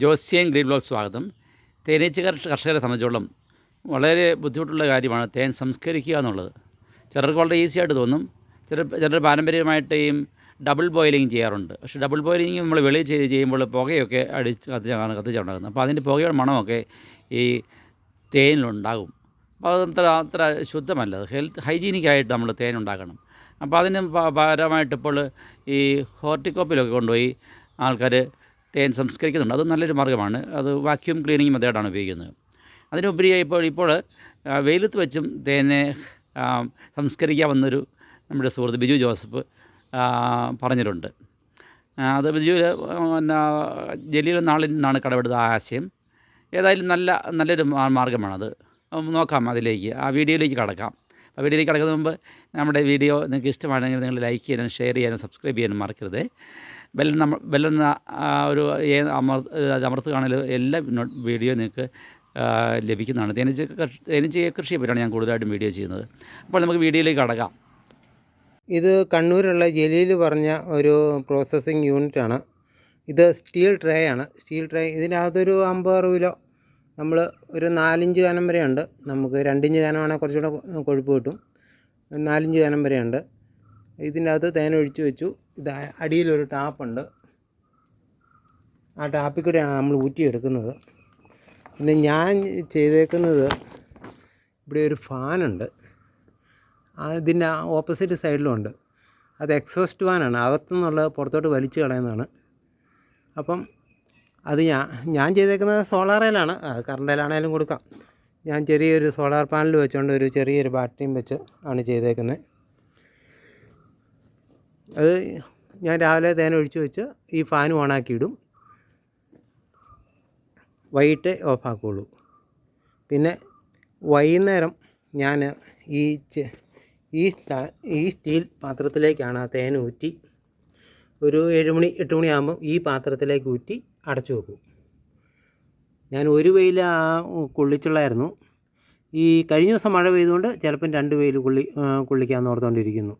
ജോസ്യൻ green blog സ്വാഗതം. തേനീച്ച കർഷകരെ സംബന്ധിച്ചോളം വളരെ ബുദ്ധിമുട്ടുള്ള കാര്യമാണ് തേൻ സംസ്കരിക്കുക എന്നുള്ളത്. ചിലർക്ക് വളരെ ഈസി ആയിട്ട് തോന്നും. ചിലർ പാരമ്പര്യമായിട്ട് ഈ ഡബിൾ ബോയിലിംഗ് ചെയ്യാറുണ്ട്. പക്ഷേ ഡബിൾ ബോയിലിംഗ് നമ്മൾ വെളിയിൽ ചെയ്യുമ്പോൾ പുകയൊക്കെ കത്തിച്ചുണ്ടാകുന്നത്. അപ്പോൾ അതിൻ്റെ പുകയുടെ മണമൊക്കെ ഈ തേനിലുണ്ടാകും. അപ്പോൾ അത് അത്ര ശുദ്ധമല്ല. ഹൈജീനിക്കായിട്ട് നമ്മൾ തേൻ ഉണ്ടാക്കണം. അപ്പോൾ അതിന് പകരമായിട്ടിപ്പോൾ ഈ ഹോർട്ടിക്കോപ്പിലൊക്കെ കൊണ്ടുപോയി ആൾക്കാർ തേൻ സംസ്കരിക്കുന്നുണ്ട്. അത് നല്ലൊരു മാർഗ്ഗമാണ്. അത് വാക്യൂം ക്ലീനിങ് മെത്തേഡാണ് ഉപയോഗിക്കുന്നത്. അതിനുപരിയായി ഇപ്പോൾ വെയിലത്ത് വെച്ചും തേനെ സംസ്കരിക്കാമെന്നൊരു നമ്മുടെ സുഹൃത്ത് ബിജു ജോസഫ് പറഞ്ഞിട്ടുണ്ട്. അത് ബിജു പിന്നെ ജലീൽ നാളിൽ നിന്നാണ് കടമെടുത്ത ആശയം. ഏതായാലും നല്ലൊരു മാർഗ്ഗമാണത്. നോക്കാം, അതിലേക്ക് ആ വീഡിയോയിലേക്ക് കടക്കാം. ആ വീഡിയോയിലേക്ക് കടക്കുന്നതിന് മുമ്പ് നമ്മുടെ വീഡിയോ നിങ്ങൾക്ക് ഇഷ്ടമാണെങ്കിൽ നിങ്ങൾ ലൈക്ക് ചെയ്യാനും ഷെയർ ചെയ്യാനും സബ്സ്ക്രൈബ് ചെയ്യാനും മറക്കരുത്. ബെല്ലെന്ന ഒരു അമർത്തുകയാണെങ്കിൽ എല്ലാ വീഡിയോ നിങ്ങൾക്ക് ലഭിക്കുന്നതാണ്. തേനീച്ച കൃഷിയെ പറ്റിയാണ് ഞാൻ കൂടുതലായിട്ടും വീഡിയോ ചെയ്യുന്നത്. അപ്പോൾ നമുക്ക് വീഡിയോയിലേക്ക് കടക്കാം. ഇത് കണ്ണൂരുള്ള ജലീൽ പറഞ്ഞ ഒരു പ്രോസസ്സിങ് യൂണിറ്റാണ്. ഇത് സ്റ്റീൽ ട്രേ ആണ്. സ്റ്റീൽ ട്രേ ഇതിനകത്തൊരു 50-60 കിലോ നമ്മൾ ഒരു 4-5 കനം വരെയുണ്ട്. നമുക്ക് 2-5 കനമാണെങ്കിൽ കുറച്ചുകൂടെ കൊഴുപ്പ് കിട്ടും. 4-5 കനം വരെയുണ്ട്. ഇതിനകത്ത് തേൻ ഒഴിച്ചു വെച്ചു. ഇത് അടിയിലൊരു ടാപ്പുണ്ട്. ആ ടാപ്പിൽ കൂടെയാണ് നമ്മൾ ഊറ്റിയെടുക്കുന്നത്. പിന്നെ ഞാൻ ചെയ്തേക്കുന്നത് ഇവിടെ ഒരു ഫാനുണ്ട്. അതിൻ്റെ ഓപ്പോസിറ്റ് സൈഡിലുണ്ട്. അത് എക്സോസ്റ്റ് ഫാനാണ്. അകത്തുനിന്നുള്ളത് പുറത്തോട്ട് വലിച്ചു കളയുന്നതാണ്. അപ്പം അത് ഞാൻ ചെയ്തേക്കുന്നത് സോളാറേലാണ്. കറണ്ടേലാണേലും കൊടുക്കാം. ഞാൻ ചെറിയൊരു സോളാർ പാനൽ വെച്ചുകൊണ്ട് ഒരു ചെറിയൊരു ബാറ്ററിയും വെച്ച് ആണ് ചെയ്തേക്കുന്നത്. അത് ഞാൻ രാവിലെ തേൻ ഒഴിച്ച് വെച്ച് ഈ ഫാൻ ഓണാക്കിയിടും. വൈകിട്ട് ഓഫാക്കുള്ളൂ. പിന്നെ വൈകുന്നേരം ഞാൻ ഈ സ്റ്റീൽ പാത്രത്തിലേക്കാണ് ആ തേൻ ഊറ്റി ഒരു 7 മണി 8 മണിയാകുമ്പം ഈ പാത്രത്തിലേക്ക് ഊറ്റി അടച്ചു വെക്കും. ഞാൻ ഒരു വെയിൽ കൊള്ളിച്ചുള്ളായിരുന്നു. ഈ കഴിഞ്ഞ ദിവസം മഴ പെയ്തുകൊണ്ട് ചിലപ്പം 2 വെയിൽ കൊള്ളിക്കാമെന്ന് ഓർത്തുകൊണ്ടിരിക്കുന്നു.